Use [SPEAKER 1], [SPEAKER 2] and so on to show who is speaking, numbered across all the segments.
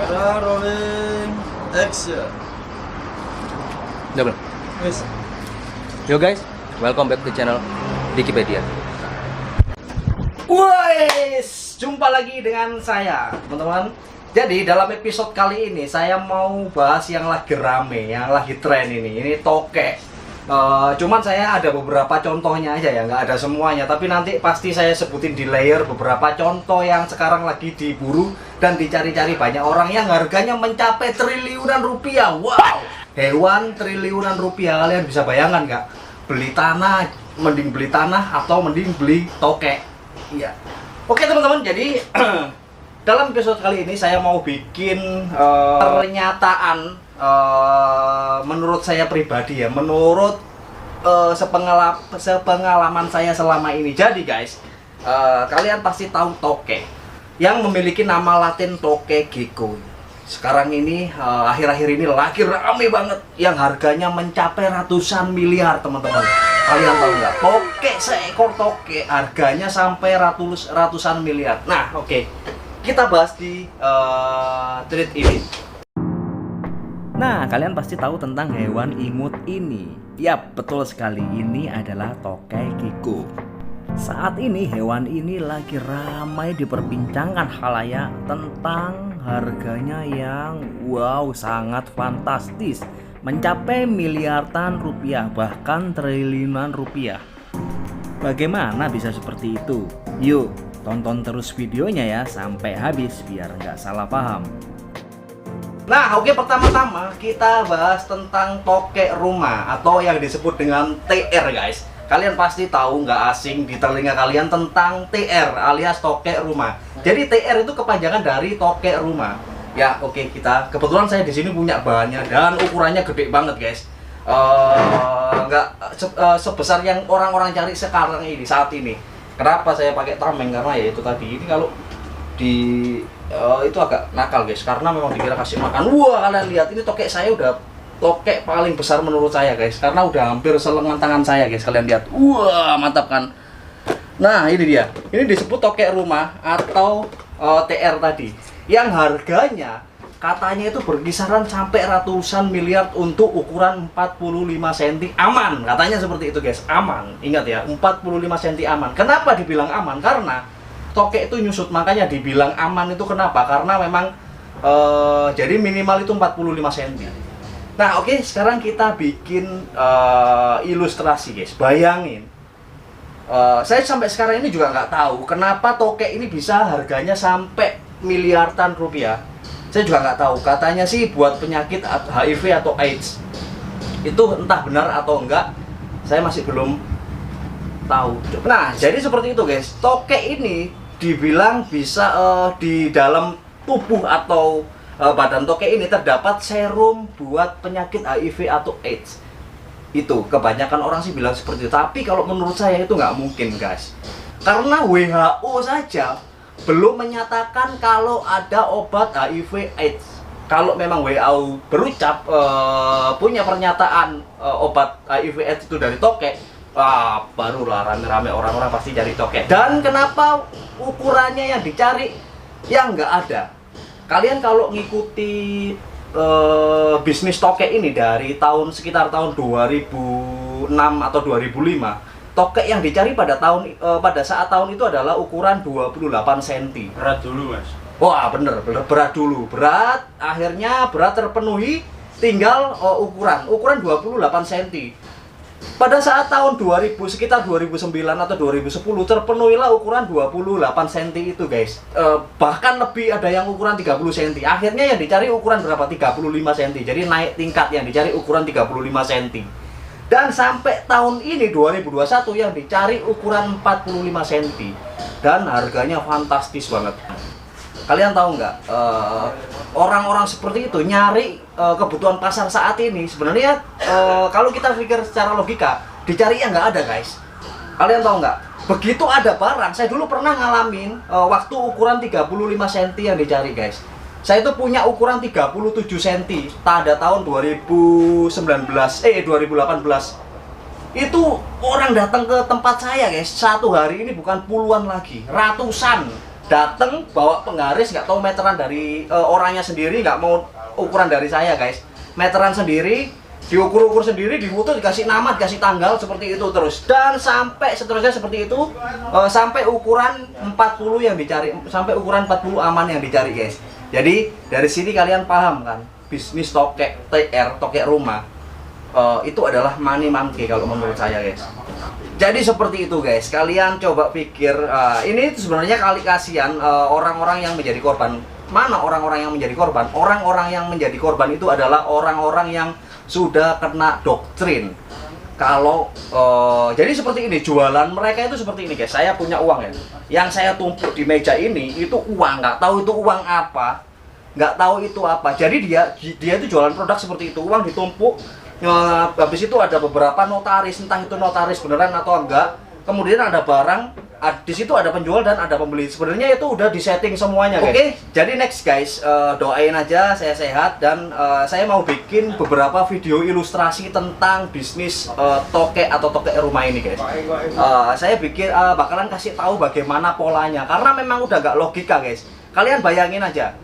[SPEAKER 1] Kamera rolling action.
[SPEAKER 2] Udah belum?
[SPEAKER 1] Yes.
[SPEAKER 2] Yo guys, welcome back to channel Wikipedia.
[SPEAKER 3] Wes, jumpa lagi dengan saya, teman-teman. Jadi dalam episode kali ini saya mau bahas yang lagi rame, yang lagi tren ini. Ini tokek. Cuman saya ada beberapa contohnya aja ya, nggak ada semuanya. Tapi nanti pasti saya sebutin di layer beberapa contoh yang sekarang lagi diburu dan dicari-cari banyak orang yang harganya mencapai triliunan rupiah. Wow, hewan triliunan rupiah. Kalian bisa bayangkan nggak? Beli tanah, mending beli tanah atau mending beli tokek? Iya. Oke teman-teman, jadi dalam episode kali ini saya mau bikin pernyataan menurut saya pribadi ya, menurut sepengalaman saya selama ini. Jadi guys, kalian pasti tahu tokek yang memiliki nama latin Tokek gecko. Sekarang ini akhir-akhir ini lagi rame banget, yang harganya mencapai ratusan miliar teman-teman. Kalian tahu nggak? Tokek, seekor tokek harganya sampai ratusan miliar. Nah, oke. Kita bahas di thread ini. Nah, kalian pasti tahu tentang hewan imut ini. Yap, betul sekali. Ini adalah Tokek gecko. Saat ini hewan ini lagi ramai diperbincangkan khalayak tentang harganya yang wow, sangat fantastis. Mencapai miliaran rupiah, bahkan triliunan rupiah. Bagaimana bisa seperti itu? Yuk, tonton terus videonya ya sampai habis biar nggak salah paham. Nah, oke, pertama-tama kita bahas tentang tokek rumah atau yang disebut dengan TR, guys. Kalian pasti tahu, nggak asing di telinga kalian tentang TR alias tokek rumah. Jadi TR itu kepanjangan dari tokek rumah. Ya, oke, kita kebetulan saya di sini punya bahannya dan ukurannya gede banget, guys. Nggak sebesar yang orang-orang cari sekarang ini, saat ini. Kenapa saya pakai tameng? Karena ya itu tadi, ini kalau di itu agak nakal guys, karena memang dikira kasih makan. Wah, kalian lihat ini tokek saya udah tokek paling besar menurut saya guys, karena udah hampir selengan tangan saya guys. Kalian lihat, wah mantap kan. Nah ini dia, ini disebut tokek rumah atau TR tadi, yang harganya katanya itu berkisaran sampai ratusan miliar untuk ukuran 45 cm aman. Katanya seperti itu guys, aman. Ingat ya, 45 cm aman. Kenapa dibilang aman? Karena tokek itu nyusut, makanya dibilang aman itu kenapa? Karena memang jadi minimal itu 45 cm. Nah oke, sekarang kita bikin ilustrasi guys. Bayangin, saya sampai sekarang ini juga nggak tahu kenapa tokek ini bisa harganya sampai miliaran rupiah. Saya juga nggak tahu. Katanya sih buat penyakit HIV atau AIDS. Itu entah benar atau enggak, saya masih belum tahu. Nah jadi seperti itu guys. Tokek ini dibilang bisa di dalam tubuh atau badan tokek ini terdapat serum buat penyakit HIV atau AIDS. Itu kebanyakan orang sih bilang seperti itu. Tapi kalau menurut saya itu nggak mungkin guys, karena WHO saja belum menyatakan kalau ada obat HIV AIDS. Kalau memang WHO berucap punya pernyataan obat HIV AIDS itu dari tokek, barulah rame-rame orang-orang pasti cari tokek. Dan kenapa ukurannya yang dicari yang nggak ada? Kalian kalau ngikuti bisnis tokek ini dari sekitar tahun 2006 atau 2005, tokek yang dicari pada saat tahun itu adalah ukuran 28 cm.
[SPEAKER 1] Berat dulu mas.
[SPEAKER 3] Wah bener berat dulu. Akhirnya berat terpenuhi, tinggal ukuran 28 cm. Pada saat tahun 2000, sekitar 2009 atau 2010 terpenuhilah ukuran 28 cm itu guys. Bahkan lebih, ada yang ukuran 30 cm. Akhirnya yang dicari ukuran berapa? 35 cm. Jadi naik tingkat, yang dicari ukuran 35 cm. Dan sampai tahun ini 2021 yang dicari ukuran 45 cm. Dan harganya fantastis banget. Kalian tahu nggak, orang-orang seperti itu nyari kebutuhan pasar saat ini sebenarnya kalau kita pikir secara logika, dicari yang nggak ada guys. Kalian tahu nggak, begitu ada barang, saya dulu pernah ngalamin waktu ukuran 35 cm yang dicari guys. Saya itu punya ukuran 37 cm pada tahun 2018. Itu orang datang ke tempat saya guys, satu hari ini bukan puluhan lagi, ratusan. datang bawa penggaris, nggak tahu meteran dari orangnya sendiri, nggak mau ukuran dari saya guys, meteran sendiri, diukur-ukur sendiri, difoto, dikasih nama, dikasih tanggal, seperti itu terus, dan sampai seterusnya seperti itu, sampai ukuran 40 yang dicari, sampai ukuran 40 aman yang dicari guys. Jadi dari sini kalian paham kan, bisnis tokek TR, tokek rumah itu adalah money monkey kalau menurut saya guys. Jadi seperti itu guys, kalian coba pikir, ini sebenarnya kasihan orang-orang yang menjadi korban. Mana orang-orang yang menjadi korban? Orang-orang yang menjadi korban itu adalah orang-orang yang sudah kena doktrin. Kalau jadi seperti ini, jualan mereka itu seperti ini guys. Saya punya uang ya, yang saya tumpuk di meja ini itu uang, nggak tahu itu uang apa, nggak tahu itu apa. Jadi dia itu jualan produk seperti itu, uang ditumpuk. Habis itu ada beberapa notaris, entah itu notaris beneran atau enggak. Kemudian ada barang, di situ ada penjual dan ada pembeli. Sebenarnya itu udah disetting semuanya guys. Oke, jadi next guys, doain aja saya sehat, dan saya mau bikin beberapa video ilustrasi tentang bisnis tokek atau tokek rumah ini guys. Saya bikin bakalan kasih tahu bagaimana polanya, karena memang udah gak logika guys. Kalian bayangin aja,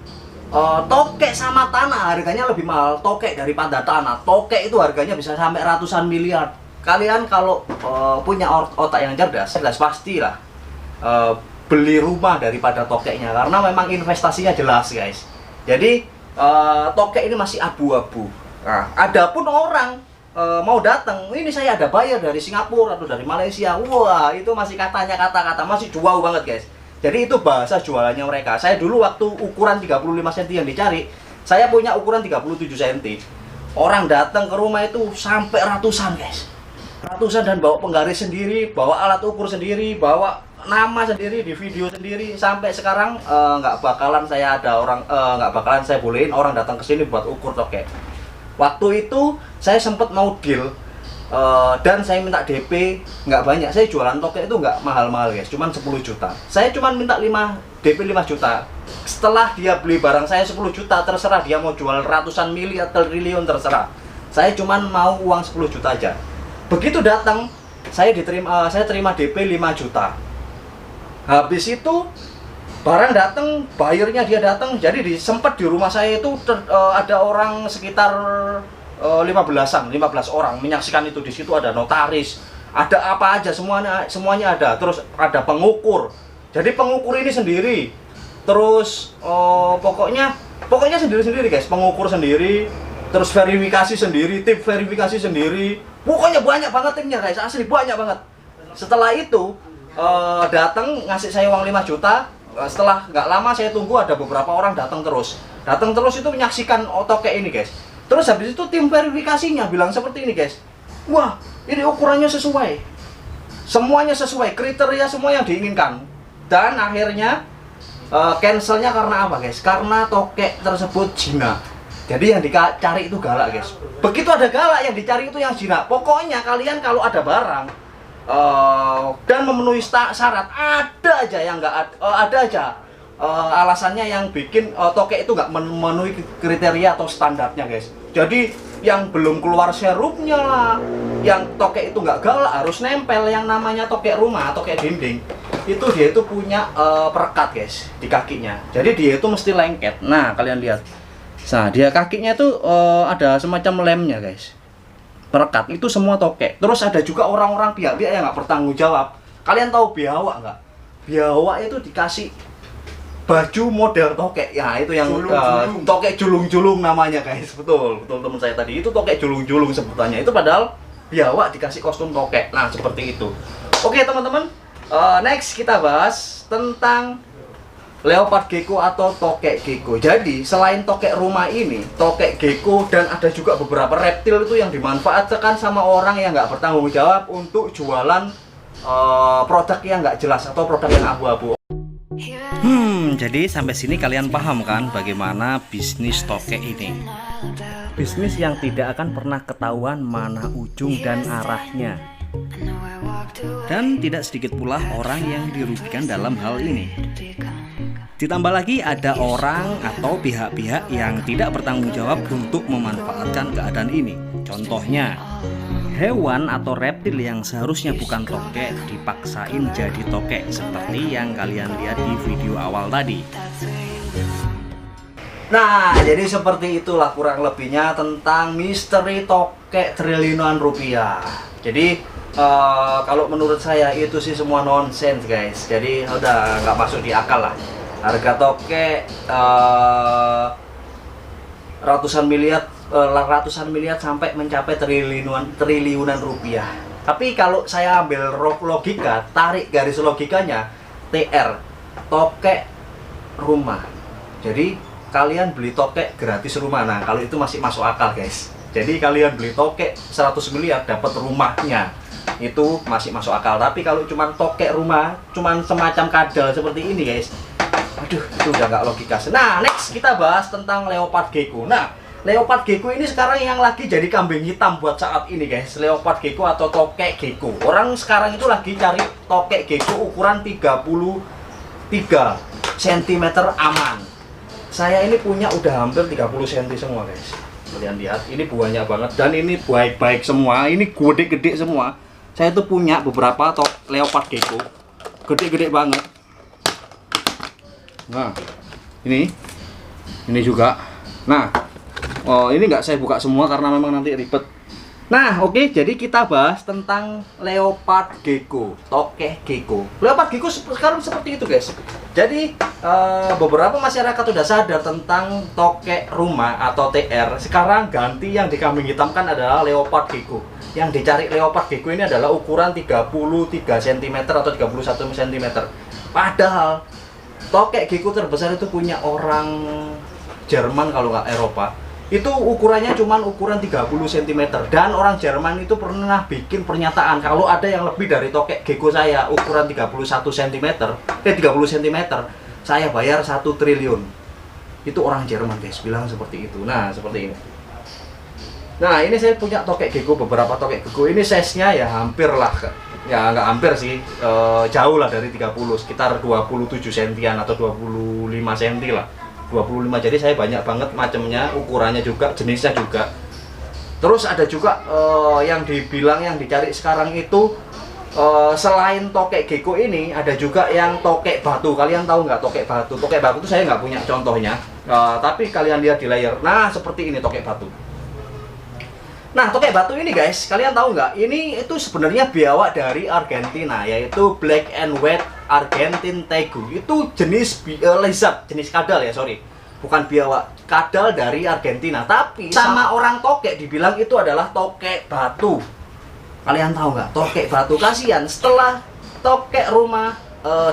[SPEAKER 3] tokek sama tanah harganya lebih mahal tokek daripada tanah. Tokek itu harganya bisa sampai ratusan miliar. Kalian kalau punya otak yang cerdas, jelas pastilah beli rumah daripada tokeknya, karena memang investasinya jelas guys. Jadi tokek ini masih abu-abu. Nah, adapun orang mau datang, ini saya ada bayar dari Singapura atau dari Malaysia, wah itu masih katanya kata-kata masih jauh banget guys. Jadi itu bahasa jualannya mereka. Saya dulu waktu ukuran 35 cm yang dicari, saya punya ukuran 37 cm. Orang datang ke rumah itu sampai ratusan guys, ratusan, dan bawa penggaris sendiri, bawa alat ukur sendiri, bawa nama sendiri, di video sendiri. Sampai sekarang nggak bakalan saya bolehin orang datang ke sini buat ukur tokek. Waktu itu saya sempat mau deal, dan saya minta DP nggak banyak. Saya jualan tokek itu nggak mahal-mahal guys, cuman 10 juta. Saya cuman minta DP 5 juta. Setelah dia beli barang saya 10 juta, terserah dia mau jual ratusan miliar, triliun, terserah. Saya cuman mau uang 10 juta aja. Begitu datang, saya terima DP 5 juta. Habis itu barang datang, bayarnya dia datang. Jadi sempat di rumah saya itu ada orang sekitar 15 orang menyaksikan itu. Di situ ada notaris, ada apa aja, semuanya ada. Terus ada pengukur. Jadi pengukur ini sendiri. Terus pokoknya sendiri-sendiri guys, pengukur sendiri. Terus verifikasi sendiri, tim verifikasi sendiri. Pokoknya banyak banget timnya guys, asli banyak banget. Setelah itu datang ngasih saya uang 5 juta. Setelah nggak lama saya tunggu, ada beberapa orang datang terus itu menyaksikan tokek ini guys. Terus habis itu tim verifikasinya bilang seperti ini guys, wah ini ukurannya sesuai, semuanya sesuai, kriteria semua yang diinginkan. Dan akhirnya cancelnya karena apa guys? Karena tokek tersebut jinak. Jadi yang dicari itu galak guys. Begitu ada galak, yang dicari itu yang jinak. Pokoknya kalian kalau ada barang dan memenuhi syarat, ada aja yang nggak ada aja alasannya yang bikin tokek itu nggak memenuhi kriteria atau standarnya guys. Jadi yang belum keluar serumnya lah, yang tokek itu nggak galak harus nempel yang namanya tokek rumah, tokek dinding. Itu dia itu punya perekat guys di kakinya. Jadi dia itu mesti lengket. Nah kalian lihat, nah dia kakinya itu ada semacam lemnya guys, perekat. Itu semua tokek. Terus ada juga orang-orang pihak-pihak yang nggak bertanggung jawab. Kalian tahu biawak nggak? Biawak itu dikasih baju model tokek, ya itu yang tokek julung-julung namanya guys. Betul teman saya tadi, itu tokek julung-julung sebutannya. Itu padahal biawak dikasih kostum tokek. Nah seperti itu. Oke teman-teman, next kita bahas tentang leopard gecko atau tokek gecko. Jadi selain tokek rumah ini, tokek gecko dan ada juga beberapa reptil itu yang dimanfaatkan sama orang yang nggak bertanggung jawab untuk jualan produk yang nggak jelas atau produk yang abu-abu. Jadi sampai sini kalian paham kan bagaimana bisnis tokek ini? Bisnis yang tidak akan pernah ketahuan mana ujung dan arahnya. Dan tidak sedikit pula orang yang dirugikan dalam hal ini. Ditambah lagi ada orang atau pihak-pihak yang tidak bertanggung jawab untuk memanfaatkan keadaan ini. Contohnya, Hewan atau reptil yang seharusnya bukan tokek dipaksain jadi tokek seperti yang kalian lihat di video awal tadi.
[SPEAKER 4] Nah, jadi seperti itulah kurang lebihnya tentang misteri tokek triliunan rupiah. Jadi kalau menurut saya itu sih semua nonsens guys. Jadi udah nggak masuk di akal lah. Harga tokek ratusan miliar sampai mencapai triliunan rupiah. Tapi kalau saya ambil logika, tarik garis logikanya, TR, tokek rumah. Jadi kalian beli tokek gratis rumah. Nah, kalau itu masih masuk akal guys. Jadi kalian beli tokek 100 miliar dapat rumahnya, itu masih masuk akal. Tapi kalau cuma tokek rumah, cuma semacam kadal seperti ini guys, aduh, itu udah nggak logika. Nah, next kita bahas tentang leopard gecko. Nah, leopard gecko ini sekarang yang lagi jadi kambing hitam buat saat ini guys. Leopard gecko atau tokek gecko. Orang sekarang itu lagi cari tokek gecko ukuran 33 cm aman. Saya ini punya udah hampir 30 cm semua guys. Kalian lihat, ini banyak banget dan ini baik-baik semua. Ini gede-gede semua. Saya tuh punya beberapa leopard gecko. Gede-gede banget. Nah, ini juga. Nah, ini nggak saya buka semua karena memang nanti ribet. Nah, oke, jadi kita bahas tentang leopard gecko, tokek gecko. Leopard gecko sekarang seperti itu guys. Jadi beberapa masyarakat sudah sadar tentang tokek rumah atau TR. Sekarang ganti yang dikambing hitamkan adalah leopard gecko. Yang dicari leopard gecko ini adalah ukuran 33 cm atau 31 cm. Padahal tokek gecko terbesar itu punya orang Jerman kalau nggak Eropa. Itu ukurannya cuma ukuran 30 cm. Dan orang Jerman itu pernah bikin pernyataan kalau ada yang lebih dari tokek gecko saya ukuran 31 cm, 30 cm, saya bayar 1 triliun. Itu orang Jerman guys, bilang seperti itu. Nah, seperti ini. Nah, ini saya punya tokek gecko, beberapa tokek gecko. Ini size-nya ya hampir lah. Ya nggak hampir sih, jauh lah dari 30, sekitar 27 cm atau 25 cm lah. 25, jadi saya banyak banget macamnya, ukurannya juga, jenisnya juga. Terus ada juga yang dibilang yang dicari sekarang itu selain tokek gecko ini ada juga yang tokek batu. Kalian tahu nggak tokek batu? Tokek batu itu saya nggak punya contohnya, tapi kalian lihat di layar. Nah, seperti ini tokek batu. Nah, tokek batu ini guys, kalian tahu nggak? Ini itu sebenarnya biawak dari Argentina, yaitu Black and White Argentine Tegu. Itu jenis lizard, jenis kadal ya, sorry. Bukan biawak, kadal dari Argentina. Tapi sama orang tokek dibilang itu adalah tokek batu. Kalian tahu nggak? Tokek batu, kasihan. Setelah tokek rumah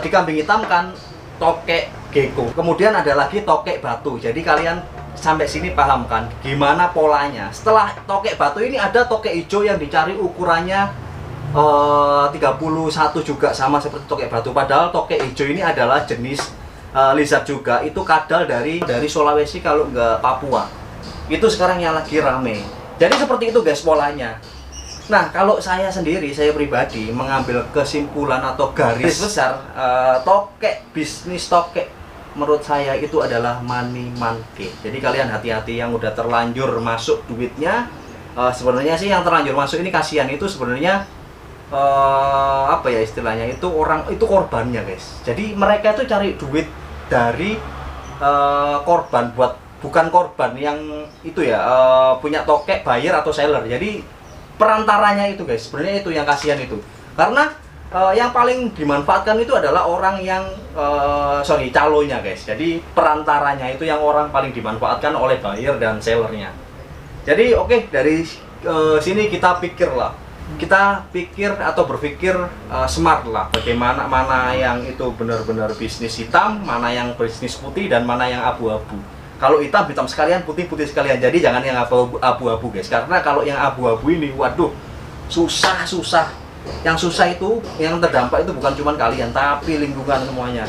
[SPEAKER 4] dikambing hitamkan, tokek gecko. Kemudian ada lagi tokek batu. Jadi kalian sampai sini paham kan gimana polanya. Setelah tokek batu ini ada tokek hijau yang dicari ukurannya 31 juga sama seperti tokek batu. Padahal tokek hijau ini adalah jenis lizard juga. Itu kadal dari Sulawesi kalau nggak Papua. Itu sekarang yang lagi rame. Jadi seperti itu guys polanya. Nah, kalau saya sendiri, saya pribadi mengambil kesimpulan atau garis besar bisnis tokek menurut saya itu adalah money monkey. Jadi kalian hati-hati yang udah terlanjur masuk duitnya. Sebenarnya sih yang terlanjur masuk ini kasihan, itu sebenarnya apa ya istilahnya, itu orang itu korbannya guys. Jadi mereka itu cari duit dari korban, bukan korban yang itu ya punya tokek, buyer atau seller. Jadi perantaranya itu guys, sebenarnya itu yang kasihan itu. Karena yang paling dimanfaatkan itu adalah orang yang calonnya guys. Jadi perantaranya itu yang orang paling dimanfaatkan oleh buyer dan sellernya. Jadi oke, dari sini kita pikir atau berpikir smart lah, bagaimana mana yang itu benar-benar bisnis hitam, mana yang bisnis putih, dan mana yang abu-abu. Kalau hitam sekalian, putih sekalian. Jadi jangan yang abu-abu guys, karena kalau yang abu-abu ini waduh susah. Yang susah itu, yang terdampak itu bukan cuma kalian, tapi lingkungan semuanya.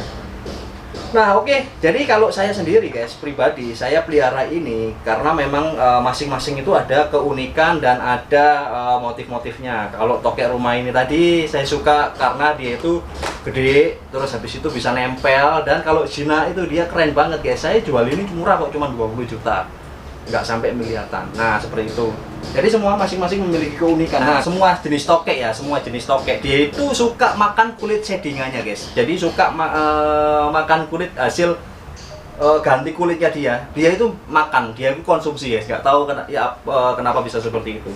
[SPEAKER 4] Nah oke, jadi kalau saya sendiri guys, pribadi, saya pelihara ini karena memang masing-masing itu ada keunikan dan ada motif-motifnya. Kalau tokek rumah ini tadi, saya suka karena dia itu gede, terus habis itu bisa nempel. Dan kalau Cina itu dia keren banget guys, saya jual ini murah kok, cuma 20 juta. nggak sampai kelihatan. Nah seperti itu. Jadi semua masing-masing memiliki keunikan. Nah semua jenis tokek ya, semua jenis tokek dia itu suka makan kulit shadingannya guys. Jadi suka makan kulit hasil ganti kulitnya dia. Dia itu makan, dia itu konsumsi guys. Nggak tahu kenapa bisa seperti itu.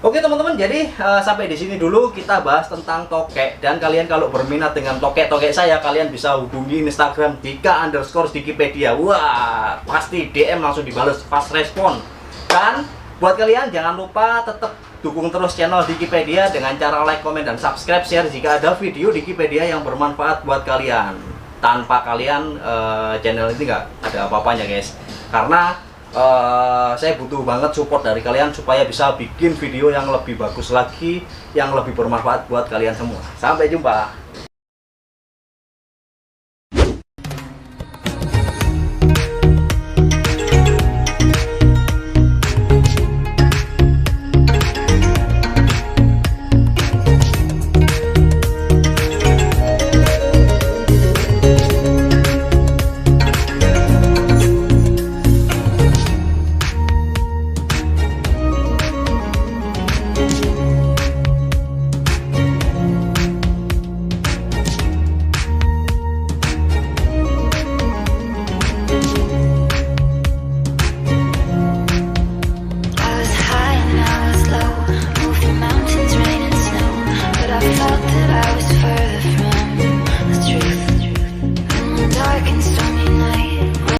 [SPEAKER 4] Oke teman-teman, jadi sampai di sini dulu kita bahas tentang tokek. Dan kalian kalau berminat dengan tokek-tokek saya, kalian bisa hubungi Instagram Dika_Dikipedia. Wah, pasti DM langsung dibales, fast respon. Dan buat kalian jangan lupa tetap dukung terus channel Dikipedia dengan cara like, komen, dan subscribe, share jika ada video Dikipedia yang bermanfaat buat kalian. Tanpa kalian channel ini nggak ada apa-apanya guys. Karena saya butuh banget support dari kalian supaya bisa bikin video yang lebih bagus lagi, yang lebih bermanfaat buat kalian semua. Sampai jumpa.